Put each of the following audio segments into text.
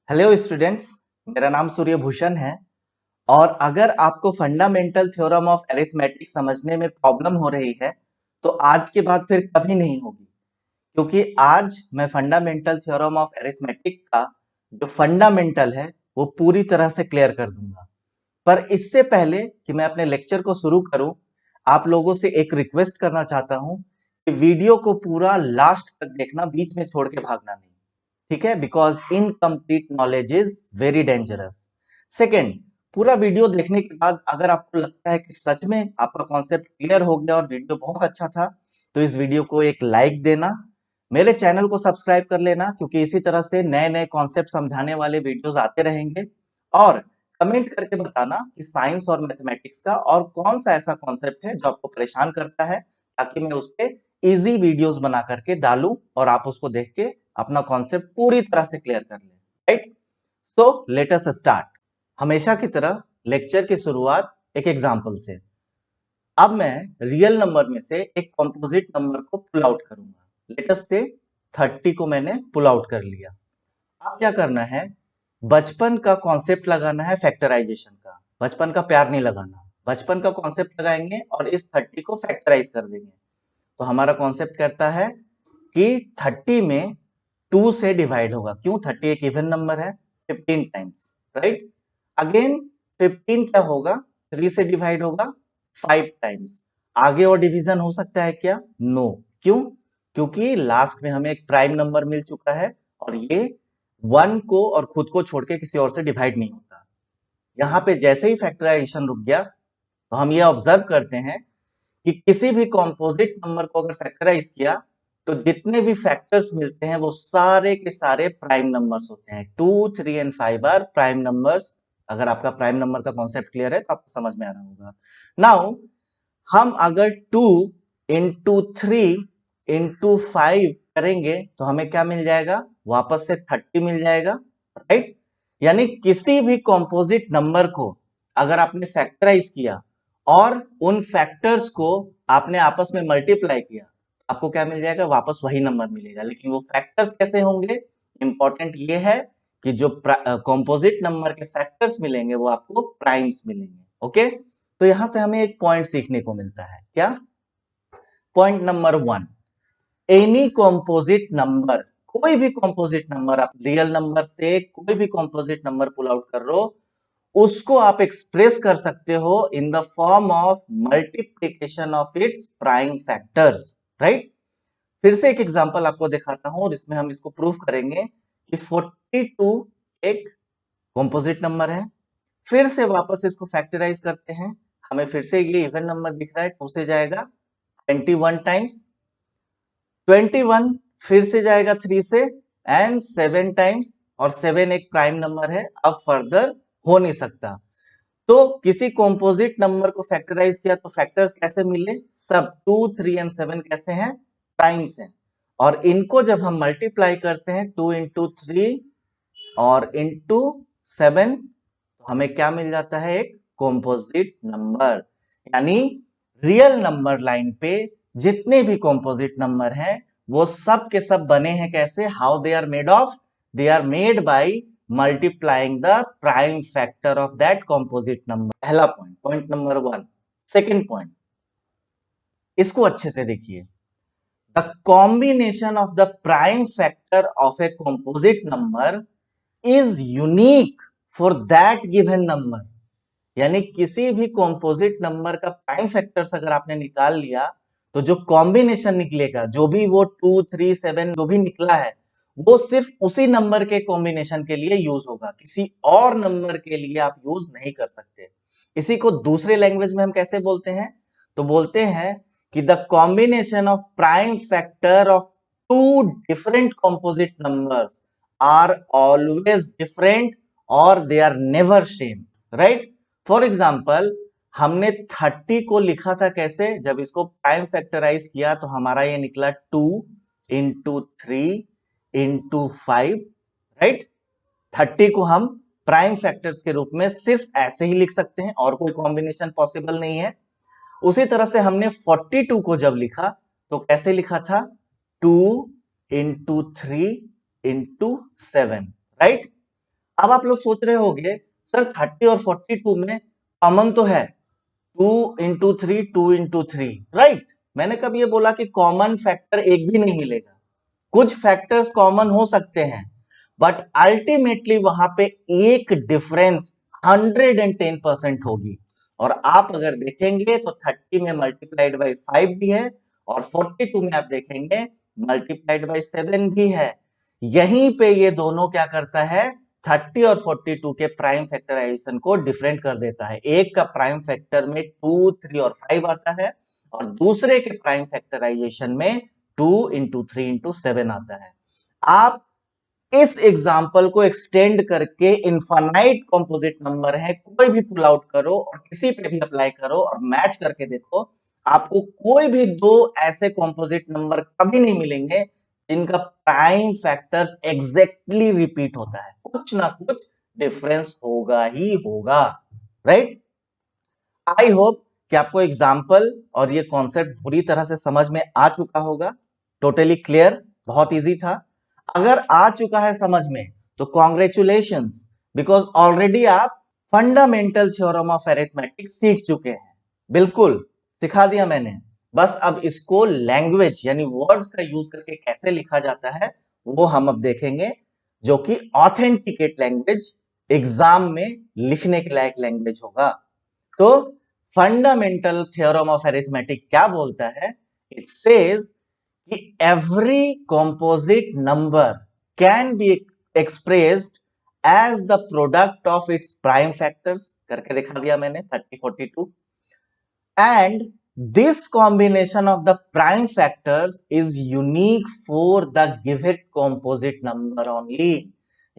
Hello students, मेरा नाम सूर्यभूषण है। और अगर आपको फंडामेंटल थ्योरम ऑफ अरिथमेटिक समझने में प्रॉब्लम हो रही है तो आज के बाद फिर कभी नहीं होगी, क्योंकि आज मैं फंडामेंटल थ्योरम ऑफ अरिथमेटिक का जो फंडामेंटल है वो पूरी तरह से क्लियर कर दूंगा। पर इससे पहले कि मैं अपने लेक्चर को शुरू करूं, आप लोगों से एक रिक्वेस्ट करना चाहता हूं कि वीडियो को पूरा लास्ट तक देखना, बीच में छोड़ के भागना नहीं। ठीक है, because incomplete knowledge is very dangerous. Second, पूरा वीडियो देखने के बाद अगर आपको लगता है कि सच में आपका कॉन्सेप्ट क्लियर हो गया और वीडियो बहुत अच्छा था, तो इस वीडियो को एक लाइक देना, मेरे चैनल को सब्सक्राइब कर लेना, क्योंकि इसी तरह से नए नए कॉन्सेप्ट समझाने वाले वीडियोस आते रहेंगे। और कमेंट करके बताना कि साइंस और मैथमेटिक्स का और कौन सा ऐसा कॉन्सेप्ट है जो आपको परेशान करता है, ताकि मैं उस पर इजी वीडियोस बना करके डालूं और आप उसको देख के अपना कॉन्सेप्ट पूरी तरह से क्लियर कर लें। Right, so let us start. हमेशा की तरह लेक्चर की शुरुआत एक एग्जांपल से। अब मैं रियल नंबर में से एक कंपोजिट नंबर को पुल आउट करूंगा। लेट अस से 30 को मैंने पुल आउट कर लिया। अब क्या करना है, बचपन का कॉन्सेप्ट लगाना है, फैक्टराइजेशन का। बचपन का प्यार नहीं लगाना, बचपन का कॉन्सेप्ट लगाएंगे और इस 30 को फैक्टराइज कर देंगे। तो हमारा कॉन्सेप्ट कहता है कि 30 में 2 से डिवाइड होगा। क्यों? 30 एक इवन नंबर है, 15 टाइम्स। राइट, अगेन 15 क्या होगा, 3 से डिवाइड होगा 5 टाइम्स। आगे और डिवीजन हो सकता है क्या? नो। क्यों? क्योंकि लास्ट में हमें एक प्राइम नंबर मिल चुका है और ये 1 को और खुद को छोड़ के किसी और से डिवाइड नहीं होता। यहां पे जैसे ही फैक्टराइजेशन रुक गया तो हम ये ऑब्जर्व करते हैं कि किसी भी कॉम्पोजिट नंबर को अगर फैक्टराइज किया तो जितने भी फैक्टर्स मिलते हैं वो सारे के सारे प्राइम नंबर्स होते हैं। 2, 3 एंड 5 आर प्राइम नंबर्स। अगर आपका प्राइम नंबर का कॉन्सेप्ट क्लियर है तो आपको समझ में आ रहा होगा। नाउ हम अगर 2 इंटू 3 इंटू 5 करेंगे तो हमें क्या मिल जाएगा? वापस से 30 मिल जाएगा। राइट, यानी किसी भी कॉम्पोजिट नंबर को अगर आपने फैक्टराइज किया और उन फैक्टर्स को आपने आपस में मल्टीप्लाई किया, आपको क्या मिल जाएगा? वापस वही नंबर मिलेगा। लेकिन वो फैक्टर्स कैसे होंगे? इंपॉर्टेंट ये है कि जो कॉम्पोजिट नंबर के फैक्टर्स मिलेंगे वो आपको प्राइम्स मिलेंगे। ओके, तो यहां से हमें एक पॉइंट सीखने को मिलता है। क्या? Point number 1, any composite number, कोई भी कॉम्पोजिट नंबर, आप रियल नंबर से कोई भी कॉम्पोजिट नंबर पुल आउट कर रहे हो, उसको आप एक्सप्रेस कर सकते हो in the form of multiplication of its prime factors. Right, फिर से एक एग्जांपल आपको दिखाता हूं और इसमें हम इसको प्रूव करेंगे कि 42 एक कॉम्पोजिट नंबर है। फिर से वापस इसको फैक्टराइज करते हैं, हमें फिर से ये इवन नंबर दिख रहा है, 2 से जाएगा 21 टाइम्स, 21 फिर से जाएगा 3 से एंड 7 टाइम्स, और 7 एक प्राइम नंबर है, अब फर्दर हो नहीं सकता। तो किसी कॉम्पोजिट नंबर को फैक्टराइज किया तो फैक्टर्स कैसे मिले? सब 2, 3 एंड 7 कैसे हैं? प्राइम्स हैं। और इनको जब हम मल्टीप्लाई करते हैं 2 इंटू 3 और इंटू 7, तो हमें क्या मिल जाता है? एक कॉम्पोजिट नंबर। यानी रियल नंबर लाइन पे जितने भी कॉम्पोजिट नंबर हैं वो सब के सब बने हैं कैसे? How they are made of? They are made by multiplying the prime factor of that composite number. पहला point, point number 1। Second point, इसको अच्छे से देखिए। The combination of the prime factor of a composite number is unique for that given number. यानी किसी भी composite number का prime factors अगर आपने निकाल लिया तो जो कॉम्बिनेशन निकलेगा, जो भी वो 2, 3, 7 जो भी निकला है, वो सिर्फ उसी नंबर के कॉम्बिनेशन के लिए यूज होगा, किसी और नंबर के लिए आप यूज नहीं कर सकते। इसी को दूसरे लैंग्वेज में हम कैसे बोलते हैं? तो बोलते हैं कि the combination of prime factor of two different composite numbers are always different और they are never same. Right, for example हमने 30 को लिखा था कैसे? जब इसको प्राइम फैक्टराइज किया तो हमारा ये निकला 2 इंटू 3 इंटू 5। राइट, 30 को हम प्राइम फैक्टर्स के रूप में सिर्फ ऐसे ही लिख सकते हैं और कोई कॉम्बिनेशन पॉसिबल नहीं है। उसी तरह से हमने 42 को जब लिखा तो कैसे लिखा था? 2 इंटू 3 इंटू 7। राइट, अब आप लोग सोच रहे होंगे सर 30 और 42 में कॉमन तो है 2 into 3 2 into 3, राइट। मैंने कब ये बोला कि कॉमन फैक्टर एक भी नहीं मिलेगा, कुछ फैक्टर्स कॉमन हो सकते हैं, बट अल्टीमेटली वहां पे एक डिफरेंस 110% होगी। और आप अगर देखेंगे तो 30 में मल्टीप्लाइड बाई 5 भी है और 42 में आप देखेंगे मल्टीप्लाइड बाई 7 भी है। यहीं पे ये दोनों क्या करता है, 30 और 42 के प्राइम फैक्टराइजेशन को डिफरेंट कर देता है। एक का प्राइम फैक्टर में 2, 3 और 5 आता है और दूसरे के प्राइम फैक्टराइजेशन में 2 into 3 into 7 आता है। आप इस एग्जाम्पल को एक्सटेंड करके इनफाइनाइट कंपोजिट नंबर है कोई भी पुल आउट करो और किसी पे भी अप्लाई करो और मैच करके देखो, आपको कोई भी दो ऐसे कंपोजिट नंबर कभी नहीं मिलेंगे जिनका प्राइम फैक्टर्स एग्जैक्टली रिपीट होता है, कुछ ना कुछ डिफरेंस होगा ही होगा, राइट। आई होप कि आपको एग्जाम्पल और ये कॉन्सेप्ट पूरी तरह से समझ में आ चुका होगा। टोटली क्लियर, बहुत इजी था। अगर आ चुका है समझ में तो कॉन्ग्रेचुलेशंस, बिकॉज ऑलरेडी आप फंडामेंटल थ्योरम ऑफ अरिथमेटिक सीख चुके हैं। बिल्कुल सिखा दिया मैंने। बस अब इसको लैंग्वेज यानी वर्ड्स का यूज करके कैसे लिखा जाता है वो हम अब देखेंगे, जो कि ऑथेंटिकेट लैंग्वेज, एग्जाम में लिखने के लायक लैंग्वेज होगा। तो फंडामेंटल थ्योरम ऑफ अरिथमेटिक क्या बोलता है, इट सेज कि every composite number can be expressed as the product of its prime factors, करके दिखा दिया मैंने 30, 42, and this combination of the prime factors is unique for the given composite number only.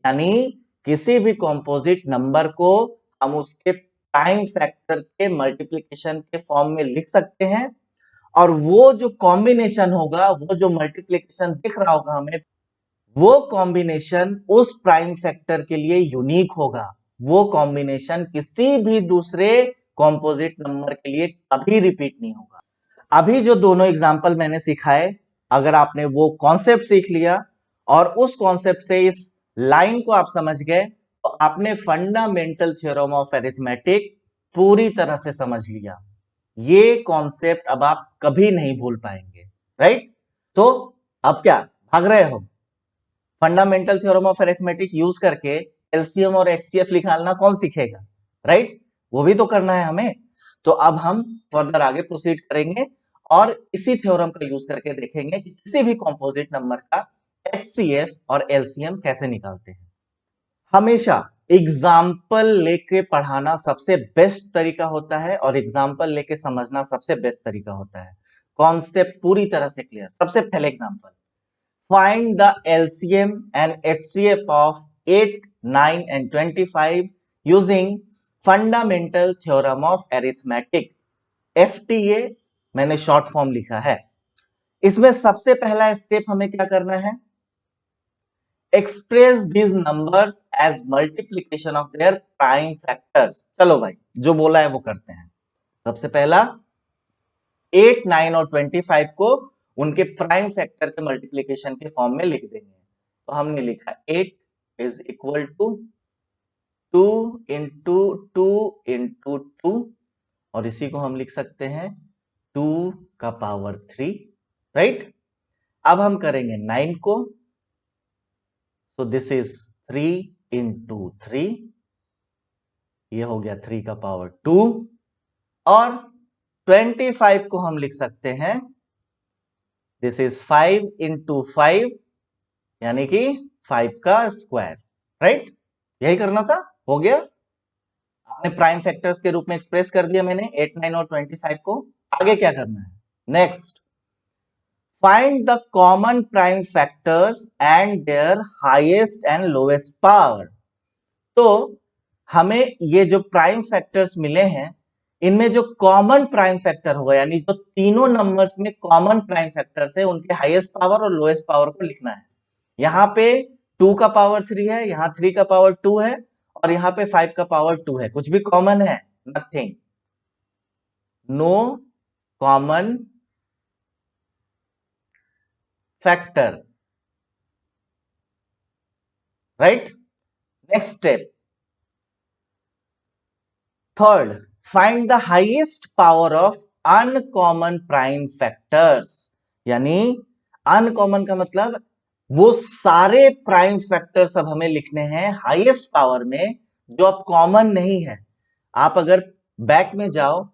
यानी किसी भी कंपोजिट नंबर को हम उसके प्राइम फैक्टर के मल्टीप्लिकेशन के फॉर्म में लिख सकते हैं और वो जो कॉम्बिनेशन होगा, वो जो मल्टीप्लिकेशन दिख रहा होगा हमें, वो कॉम्बिनेशन उस प्राइम फैक्टर के लिए यूनिक होगा। वो कॉम्बिनेशन किसी भी दूसरे कॉम्पोजिट नंबर के लिए कभी रिपीट नहीं होगा। अभी जो दोनों एग्जाम्पल मैंने सिखाए, अगर आपने वो कॉन्सेप्ट सीख लिया और उस कॉन्सेप्ट से इस लाइन को आप समझ गए तो आपने फंडामेंटल थ्योरम ऑफ अरिथमेटिक पूरी तरह से समझ लिया। ये कॉन्सेप्ट अब आप कभी नहीं भूल पाएंगे, राइट। तो अब क्या भाग रहे हो, fundamental theorem of arithmetic use करके एलसीएम और एचसीएफ निकालना कौन सीखेगा, राइट। वो भी तो करना है हमें। तो अब हम फर्दर आगे प्रोसीड करेंगे और इसी थ्योरम का यूज करके देखेंगे कि किसी भी कंपोजिट नंबर का एचसीएफ और एलसीएम कैसे निकालते हैं। हमेशा एग्जाम्पल लेके पढ़ाना सबसे बेस्ट तरीका होता है और एग्जाम्पल लेके समझना सबसे बेस्ट तरीका होता है। कॉन्सेप्ट पूरी तरह से क्लियर। सबसे पहले example, find the LCM and HCF of 8, 9 and 25 using fundamental theorem of arithmetic, FTA मैंने शॉर्ट फॉर्म लिखा है। इसमें सबसे पहला स्टेप हमें क्या करना है, express these numbers as multiplication of their prime factors. चलो भाई जो बोला है वो करते हैं। सबसे पहला 8, 9 और 25 को उनके प्राइम फैक्टर के मल्टीप्लीकेशन के फॉर्म में लिख देंगे। तो हमने लिखा 8 is equal to 2 into 2 into 2 और इसी को हम लिख सकते हैं 2 का पावर 3, राइट। अब हम करेंगे 9 को, तो दिस इज 3 इंटू 3, ये हो गया 3 का पावर 2 और 25 को हम लिख सकते हैं, दिस इज 5 इंटू 5 यानी कि 5 का स्क्वायर, राइट। यही करना था, हो गया। आपने प्राइम फैक्टर्स के रूप में एक्सप्रेस कर दिया मैंने 8, 9 और 25 को। आगे क्या करना है, next find the common prime factors and their highest and lowest power. तो हमें ये जो प्राइम फैक्टर्स मिले हैं इनमें जो कॉमन प्राइम फैक्टर होगा, यानी जो तीनों नंबर्स में कॉमन प्राइम फैक्टर्स है, उनके हाईएस्ट पावर और लोएस्ट पावर को लिखना है। यहां पे 2 का पावर 3 है, यहां 3 का पावर 2 है और यहां पे 5 का पावर 2 है। कुछ भी कॉमन है, nothing, no common factor, right. Next step, third, find the highest power of uncommon prime factors. यानी अनकॉमन का मतलब वो सारे प्राइम फैक्टर्स अब हमें लिखने हैं हाईएस्ट पावर में जो अब कॉमन नहीं है। आप अगर बैक में जाओ,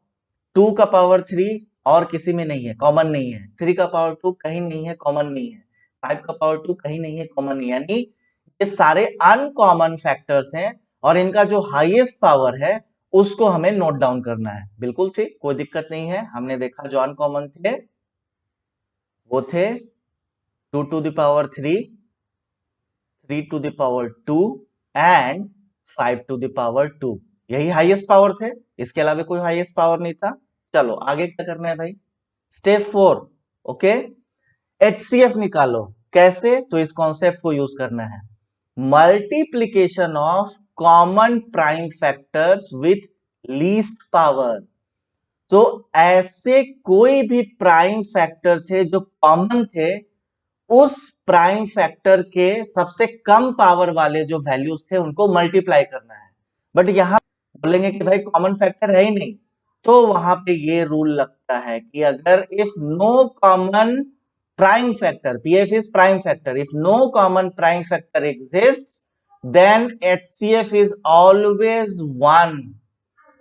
2 का पावर 3 और किसी में नहीं है, कॉमन नहीं है, 3 का पावर 2 कहीं नहीं है, कॉमन नहीं है, 5 का पावर 2 कहीं नहीं है, कॉमन नहीं है। यानी ये सारे अनकॉमन फैक्टर्स हैं और इनका जो हाईएस्ट पावर है उसको हमें नोट डाउन करना है। बिल्कुल ठीक, कोई दिक्कत नहीं है। हमने देखा जो अनकॉमन थे वो थे 2 to the power 3, 3 to the power 2 and 5 to the power 2। यही हाईएस्ट पावर थे, इसके अलावा कोई हाईएस्ट पावर नहीं था। चलो आगे क्या करना है भाई, स्टेप 4, ओके, एचसीएफ निकालो। कैसे? तो इस कॉन्सेप्ट को यूज करना है, multiplication of common prime factors with least power. तो ऐसे कोई भी प्राइम फैक्टर थे जो कॉमन थे, उस प्राइम फैक्टर के सबसे कम पावर वाले जो वैल्यूज थे उनको मल्टीप्लाई करना है। बट यहां बोलेंगे कि भाई कॉमन फैक्टर है ही नहीं, तो वहां पे ये रूल लगता है कि अगर if no common prime factor, PF is prime factor, if no common prime factor exists, then HCF is always 1।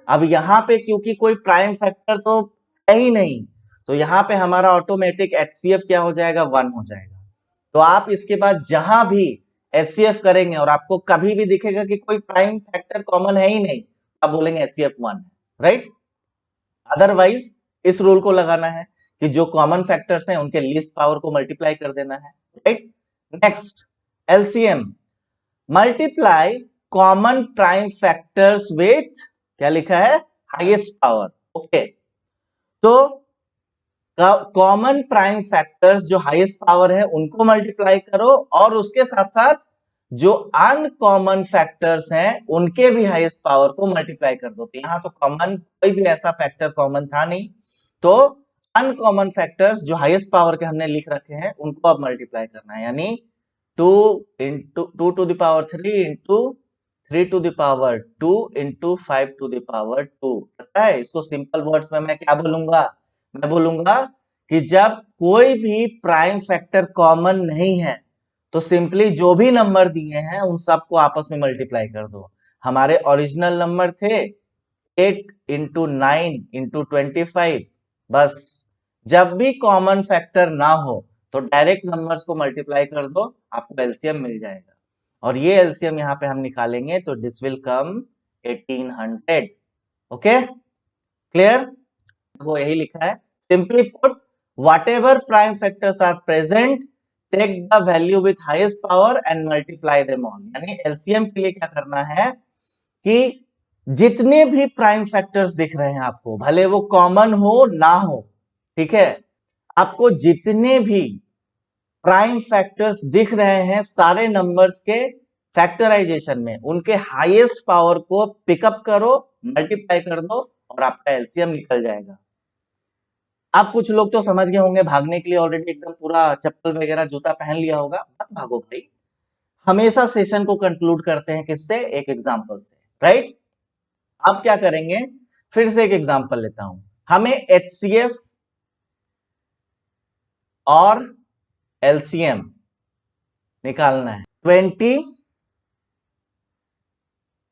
अब यहां पे क्योंकि कोई प्राइम फैक्टर तो है ही नहीं, तो यहां पे हमारा ऑटोमेटिक HCF क्या हो जाएगा, 1 हो जाएगा। तो आप इसके बाद जहां भी HCF करेंगे और आपको कभी भी दिखेगा कि कोई प्राइम फैक्टर कॉमन है ही नहीं, आप बोलेंगे HCF 1 है, राइट। अदरवाइज इस रूल को लगाना है कि जो कॉमन फैक्टर्स हैं उनके लीस्ट पावर को मल्टीप्लाई कर देना है, right. Next, LCM, multiply common prime factors with, क्या लिखा है, हाईएस्ट पावर, ओके। तो कॉमन प्राइम फैक्टर्स जो हाईएस्ट पावर है उनको मल्टीप्लाई करो और उसके साथ साथ जो अनकॉमन फैक्टर्स हैं उनके भी हाईएस्ट पावर को मल्टीप्लाई कर दो। तो यहां तो कॉमन कोई भी ऐसा फैक्टर कॉमन था नहीं, तो अनकॉमन फैक्टर्स जो हाईएस्ट पावर के हमने लिख रखे हैं उनको अब मल्टीप्लाई करना है। यानी 2 into 2 to the power 3 into 3 to the power 2 into 5 to the power 2। पता है इसको सिंपल वर्ड्स में मैं क्या बोलूंगा, मैं बोलूंगा कि जब कोई भी प्राइम फैक्टर कॉमन नहीं है तो सिंपली जो भी नंबर दिए हैं उन सबको आपस में मल्टीप्लाई कर दो। हमारे ओरिजिनल नंबर थे 8 इंटू 9 इंटू 25। बस जब भी कॉमन फैक्टर ना हो तो डायरेक्ट नंबर्स को मल्टीप्लाई कर दो, आपको एलसीएम मिल जाएगा। और ये एलसीएम यहां पे हम निकालेंगे तो this will come 1800। Okay, clear? वो यही लिखा है, simply put whatever prime factors are present, take the value with highest power and multiply them all। यानी एलसीएम के लिए क्या करना है कि जितने भी प्राइम फैक्टर्स दिख रहे हैं आपको, भले वो कॉमन हो ना हो, ठीक है, आपको जितने भी प्राइम फैक्टर्स दिख रहे हैं सारे नंबर्स के फैक्टराइजेशन में उनके हाईएस्ट पावर को पिकअप करो, मल्टीप्लाई कर दो और आपका एलसीएम निकल जाएगा। आप कुछ लोग तो समझ गए होंगे, भागने के लिए ऑलरेडी एकदम पूरा चप्पल वगैरह जूता पहन लिया होगा, मत भागो भाई। हमेशा सेशन को कंक्लूड करते हैं किससे, एक एग्जांपल से, राइट। अब क्या करेंगे, फिर से एक एग्जांपल लेता हूं। हमें एचसीएफ और एलसीएम निकालना है। 20,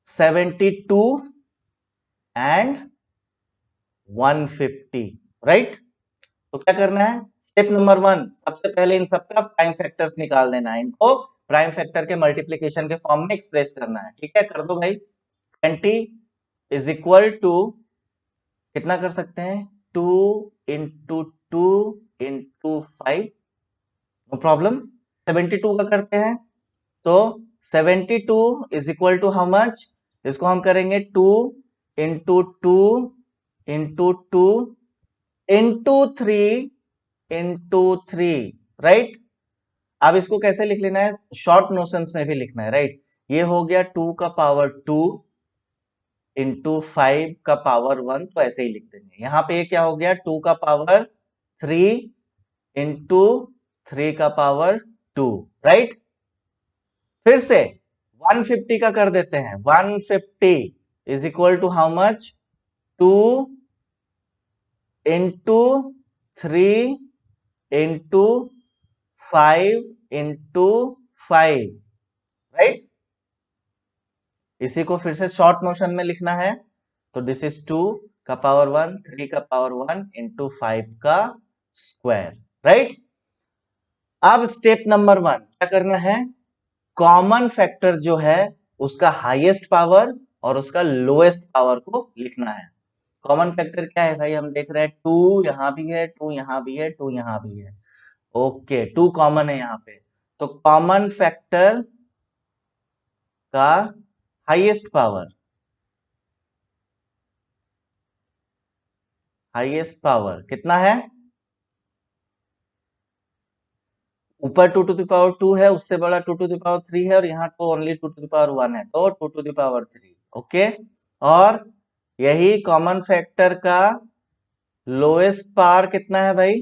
72 एंड 150, राइट। तो क्या करना है, स्टेप नंबर 1, सबसे पहले इन सबका प्राइम फैक्टर्स निकाल देना है, इनको प्राइम फैक्टर के मल्टीप्लीकेशन के फॉर्म में एक्सप्रेस करना है। ठीक है, कर दो भाई। 20 इज इक्वल टू कितना कर सकते हैं, 2 इंटू 2 इंटू 5, नो प्रॉब्लम। 72 का करते हैं तो 72 is equal to how much, इसको हम करेंगे 2 into 2 into 2 into 3 into 3, right. अब इसको कैसे लिख लेना है, शॉर्ट नोशंस में भी लिखना है, राइट। ये हो गया 2 का पावर 2 इंटू 5 का पावर 1, तो ऐसे ही लिख देंगे। यहां पे ये क्या हो गया, 2 का पावर 3 इंटू 3 का पावर 2, राइट। फिर से 150 का कर देते हैं। 150 is equal to how much? 2 into 3 into 5 into 5, right. इसी को फिर से शॉर्ट मोशन में लिखना है, तो दिस इज 2 का पावर 1, 3 का पावर 1 इंटू 5 का स्क्वायर, राइट। अब स्टेप नंबर 1 क्या करना है? कॉमन फैक्टर जो है उसका हाईएस्ट पावर और उसका लोएस्ट पावर को लिखना है। कॉमन फैक्टर क्या है भाई? हम देख रहे हैं 2 यहां भी है, 2 यहां भी है, 2 यहां भी है। ओके, 2 कॉमन है यहां पे, तो कॉमन फैक्टर का हाईएस्ट पावर, हाईएस्ट पावर कितना है? ऊपर 2 टू द पावर 2 है, उससे बड़ा 2 टू द पावर 3 है, और यहाँ तो ओनली 2 टू द पावर 1 है, तो 2 टू द पावर 3। ओके, और यही कॉमन फैक्टर का लोएस्ट पावर कितना है भाई?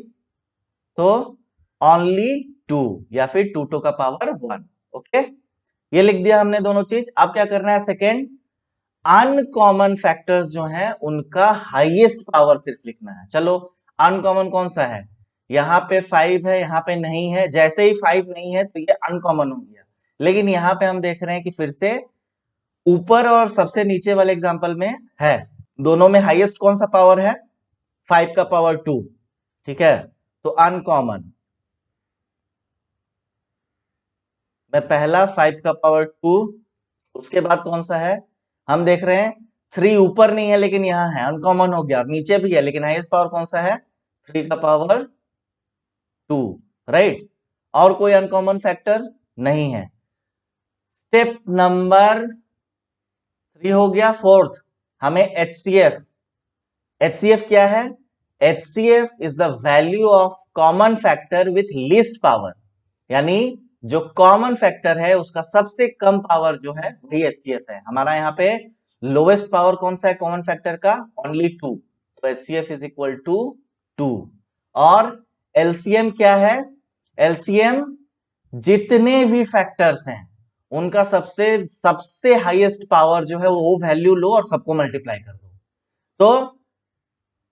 तो ओनली 2 या फिर 2 टू का पावर 1। ओके, ये लिख दिया हमने दोनों चीज। अब क्या करना है? सेकेंड, अनकॉमन फैक्टर्स जो हैं उनका हाईएस्ट पावर सिर्फ लिखना है। चलो, अनकॉमन कौन सा है? यहाँ पे 5 है, यहाँ पे नहीं है। जैसे ही 5 नहीं है तो ये अनकॉमन हो गया, लेकिन यहाँ पे हम देख रहे हैं कि फिर से ऊपर और सबसे नीचे वाले एग्जांपल में है। दोनों में हाईएस्ट कौन सा पावर है? 5 का पावर 2, ठीक है। तो अनकॉमन में पहला 5 का पावर 2, उसके बाद कौन सा है? हम देख रहे हैं 3 ऊपर नहीं है लेकिन यहां है, अनकॉमन हो गया। और नीचे भी है लेकिन हाईएस्ट पावर कौन सा है? 3 का पावर 2, राइट। और कोई अनकॉमन फैक्टर नहीं है। स्टेप नंबर 3 हो गया। फोर्थ, हमें HCF, HCF क्या है? HCF is the value of common factor with least power, यानी जो कॉमन फैक्टर है उसका सबसे कम पावर जो है वही HCF है। हमारा यहाँ पे लोएस्ट पावर कौन सा है कॉमन फैक्टर का? ओनली 2, तो HCF इज इक्वल टू 2। और LCM क्या है? LCM जितने भी फैक्टर्स हैं उनका सबसे सबसे हाईएस्ट पावर जो है वो वैल्यू लो और सबको मल्टीप्लाई कर दो। तो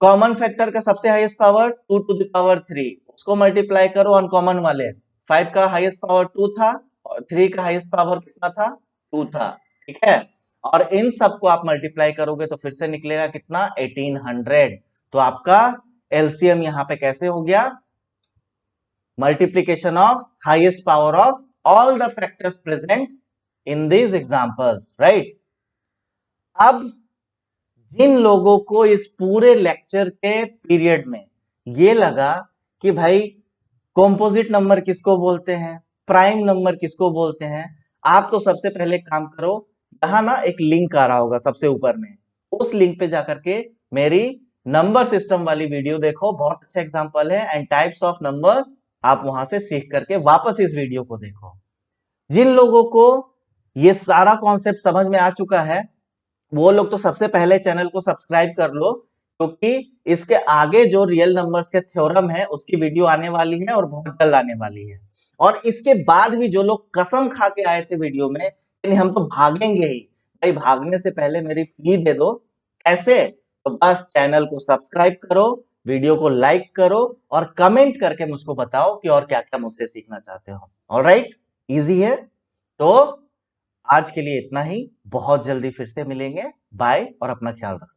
कॉमन फैक्टर का सबसे highest power 2 to the power 3, उसको मल्टीप्लाई करो अनकॉमन वाले। 5 का हाईएस्ट पावर 2 था और 3 का हाईएस्ट पावर कितना था? 2 था, ठीक है। और इन सबको आप मल्टीप्लाई करोगे तो फिर से निकलेगा कितना? 1800। तो आपका एलसीएम यहां पे कैसे हो गया? Multiplication of highest power of all the factors present in these examples, right. अब जिन लोगों को इस पूरे लेक्चर के पीरियड में ये लगा कि भाई कॉम्पोजिट नंबर किसको बोलते हैं, प्राइम नंबर किसको बोलते हैं, आप तो सबसे पहले काम करो, यहां ना एक लिंक आ रहा होगा सबसे ऊपर में, उस लिंक पे जाकर के मेरी नंबर सिस्टम वाली वीडियो देखो, बहुत अच्छा एग्जांपल है। एंड टाइप्स ऑफ नंबर आप वहां से सीख करके वापस इस वीडियो को देखो। जिन लोगों को ये सारा कॉन्सेप्ट समझ में आ चुका है वो लोग तो सबसे पहले चैनल को सब्सक्राइब कर लो, क्योंकि इसके आगे जो रियल नंबर्स के थ्योरम है उसकी वीडियो आने वाली है और बहुत जल्द आने वाली है। और इसके बाद भी जो लोग कसम खा के आए थे वीडियो में यानी हम तो भागेंगे ही, भाई भागने से पहले मेरी फी दे दो। कैसे? तो बस चैनल को सब्सक्राइब करो, वीडियो को लाइक करो और कमेंट करके मुझको बताओ कि और क्या क्या मुझसे सीखना चाहते हो। ऑलराइट, इजी है। तो आज के लिए इतना ही, बहुत जल्दी फिर से मिलेंगे। बाय और अपना ख्याल रखना।